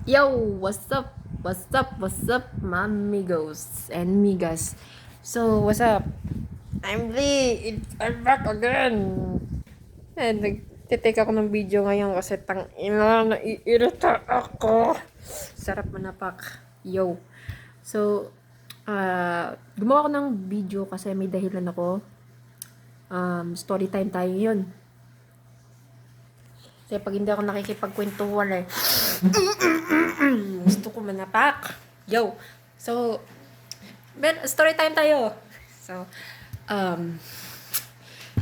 Yo, what's up? What's up? What's up, my amigos and migas? So, what's up? I'm Lee. I'm back again. And nagtitake ako ng video ngayon kasi tang ina, naiirita ako. Sarap manapak. Yo. So, gumawa ako ng video kasi may dahilan ako. Story time tayo yun. Kasi pag hindi ako nakikipagkwentuhan gusto ko manapak. Yo. So, story time tayo. So, um,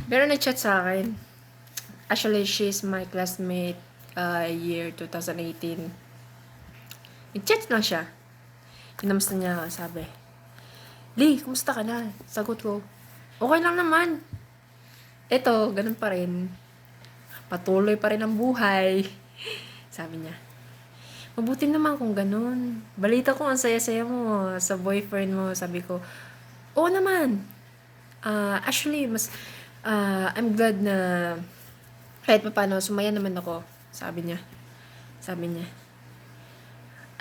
meron nag-chat sa akin. Actually, she's my classmate year 2018. Nag-chat lang siya. Kinamusta niya ako, sabi. Lee, kumusta ka na? Sagot ko, okay lang naman. Eto, ganun pa rin. Patuloy pa rin ang buhay. Sabi niya. Mabuti naman kung ganun. Balita ko ang saya-saya mo sa boyfriend mo. Sabi ko, oo naman. Actually, I'm glad na kahit pa paano, sumaya naman ako. Sabi niya. Sabi niya.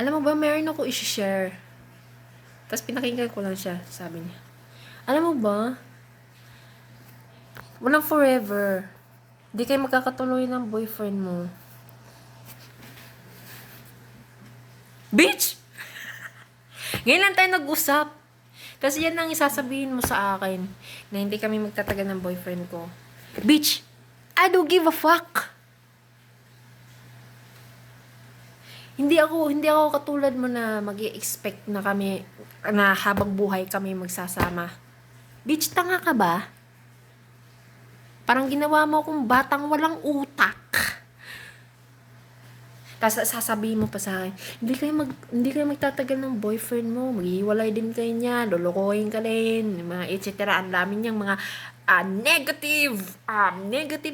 Alam mo ba, meron ako i-share. Tapos pinakinggan ko lang siya. Sabi niya. Alam mo ba, walang forever. Di kayo magkakatuloy ng boyfriend mo. Bitch! Ngayon lang tayo nag-usap. Kasi yan ang isasabihin mo sa akin na hindi kami magtatagal ng boyfriend ko. Bitch! I don't give a fuck! Hindi ako katulad mo na mag-i-expect na kami, na habang buhay kami magsasama. Bitch, tanga ka ba? Parang ginawa mo akong batang walang utak. Tapos sasabihin mo pa sa akin, hindi kayo magtatagal ng boyfriend mo, maghihiwalay din kayo niya, lolokohin ka din, mga et cetera. Ang dami niyang mga negative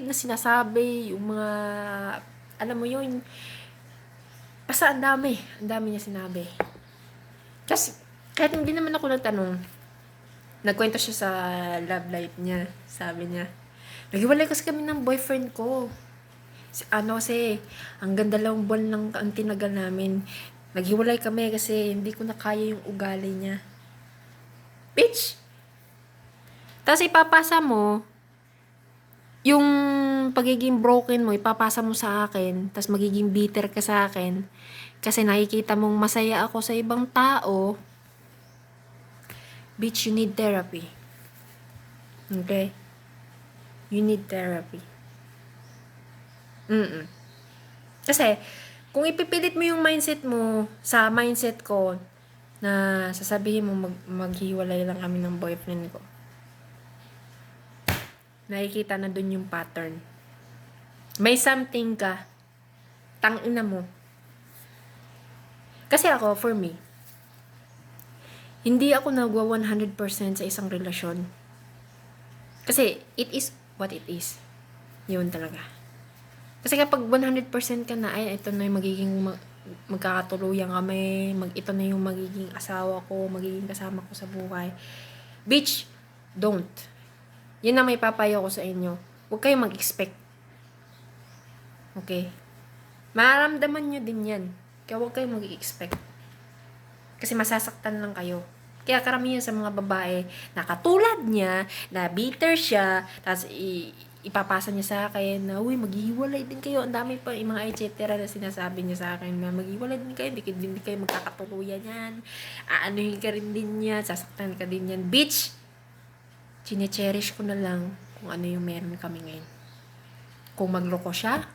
na sinasabi, yung mga, alam mo yun, basta ang dami niya sinabi. Kasi, kahit hindi naman ako nagtanong, nagkwento siya sa love life niya, sabi niya, naghiwalay kasi kami ng boyfriend ko. Kasi hanggang 2 buwan lang ang tinagal namin. Naghiwalay kami kasi hindi ko na kaya yung ugali niya. Bitch! Tapos ipapasa mo, yung pagiging broken mo, ipapasa mo sa akin, tapos magiging bitter ka sa akin, kasi nakikita mong masaya ako sa ibang tao. Bitch, you need therapy. Okay? You need therapy. Kasi, kung ipipilit mo yung mindset mo sa mindset ko na sasabihin mo maghiwalay lang kami ng boyfriend ko, nakikita na dun yung pattern. May something ka. Tangina mo. Kasi ako, for me, hindi ako nagwa 100% sa isang relasyon. Kasi, it is what it is. Yun talaga. Kasi kapag 100% ka na, ay, ito na yung magiging magkakatuluyan kami, ito na yung magiging asawa ko, magiging kasama ko sa buhay. Bitch, don't. Yun na may papayo ko sa inyo. Huwag kayong mag-expect. Okay? Maramdaman nyo din yan. Kaya huwag kayong mag-expect. Kasi masasaktan lang kayo. Kaya karamihan sa mga babae na katulad niya, na bitter siya, tapos ipapasa niya sa akin na, uy, maghihiwalay din kayo. Ang dami pa yung mga et cetera na sinasabi niya sa akin na maghihiwalay din kayo, hindi kayo magkakatuluyan yan. Aanuhin ka rin din yan, sasaktan ka din yan. Bitch! Chine-cherish ko na lang kung ano yung meron kami ngayon. Kung magloko siya,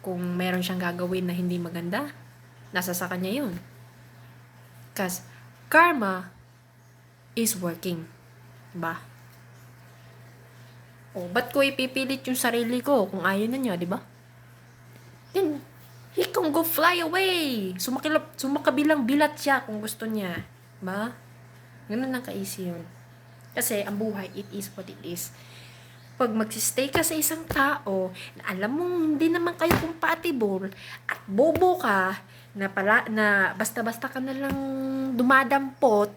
kung meron siyang gagawin na hindi maganda, nasa sa kanya yun. Kasi karma is working. Diba? Ba't ko ipipilit yung sarili ko kung ayaw na niya, diba? Then, he can go fly away. Sumakabilang bilat siya kung gusto niya. Diba? Ganun lang ka-easy yun. Kasi, ang buhay, it is what it is. Pag magsistay ka sa isang tao, na alam mong hindi naman kayo compatible, at bobo ka, na basta-basta ka na lang dumadampot,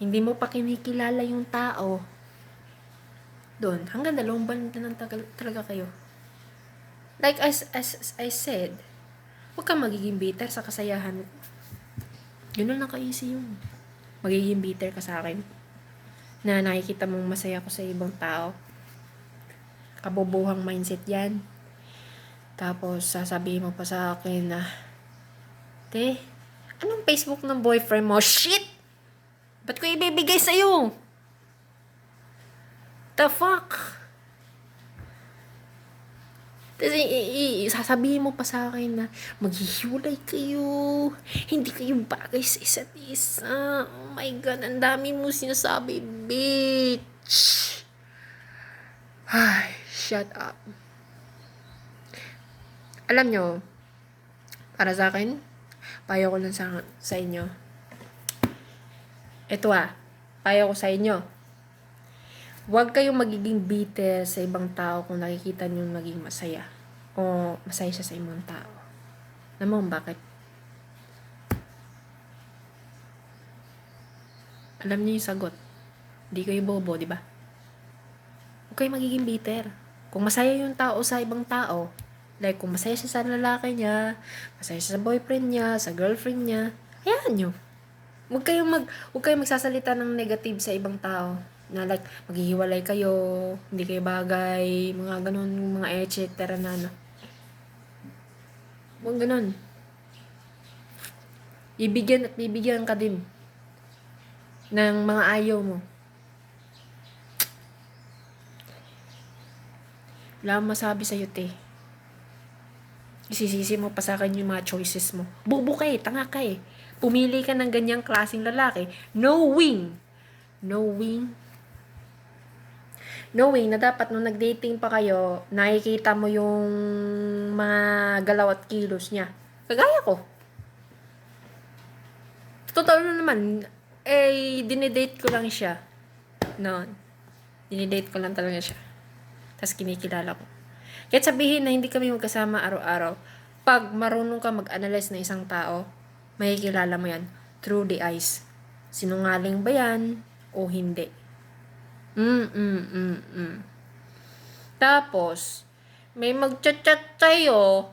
hindi mo pa kinikilala yung tao, doon, hanggang 2 buwan na lang talaga kayo. Like as I said, Huwag kang magiging bitter sa kasayahan ko. Ganun lang ka-easy yun. Magiging bitter ka sa akin. Na nakikita mong masaya ko sa ibang tao. Kabobohang mindset yan. Tapos, sasabihin mo pa sa akin na, te, anong Facebook ng boyfriend mo? Shit! Ba't ko ibibigay sa'yo? The fuck? Tapos, sasabihin mo pa sa akin na maghihiwalay kayo. Hindi kayo bagay sa isa't isa. Oh my God, ang dami mo sinasabi, bitch. Ay, shut up. Alam nyo, para sa akin, payo ko lang sa inyo. Ito payo ko sa inyo. Huwag kayong magiging bitter sa ibang tao kung nakikita nyo maging masaya. O masaya siya sa ibang tao. Alam mo bakit? Alam niyo yung sagot. Hindi kayo bobo, di ba? Huwag kayong magiging bitter. Kung masaya yung tao sa ibang tao, like kung masaya siya sa lalaki niya, masaya siya sa boyfriend niya, sa girlfriend niya, hayaan nyo. Huwag kayong magsasalita ng negative sa ibang tao. Na like, maghihiwalay kayo, hindi kayo bagay, mga ganun, mga etc. na ano. Huwag ganun. Bibigyan at bibigyan ka din ng mga ayaw mo. Wala akong masabi sa'yo, te. Isisisi mo pa sa akin yung mga choices mo. Bubo ka tanga ka Pumili ka ng ganyang klaseng lalaki, knowing na dapat nung nag-dating pa kayo, nakikita mo yung mga galaw at kilos niya. Kagaya ko. Totoo naman, dinidate ko lang siya. Noon. Dinidate ko lang talaga siya. Tapos kinikilala ko. Kahit sabihin na hindi kami magkasama araw-araw, pag marunong ka mag-analyze na isang tao, makikilala mo yan through the eyes. Sinungaling ba yan o hindi? Tapos, may mag-chat-chat tayo,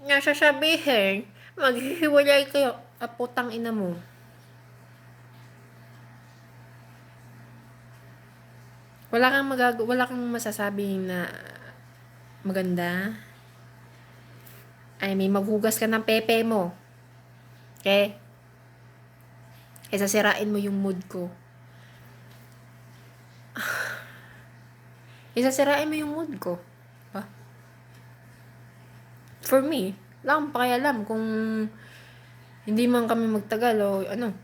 nga sasabihin, maghihiwalay kayo. Putang ina mo. Wala kang masasabing na maganda. May maghugas ka ng pepe mo. Okay? Sasirain mo yung mood ko. Sasirain mo yung mood ko. Ba? For me, lang pakialam kung hindi man kami magtagal o ano.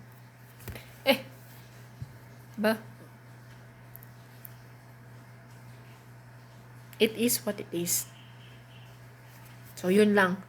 Ba? It is what it is. So, yun lang.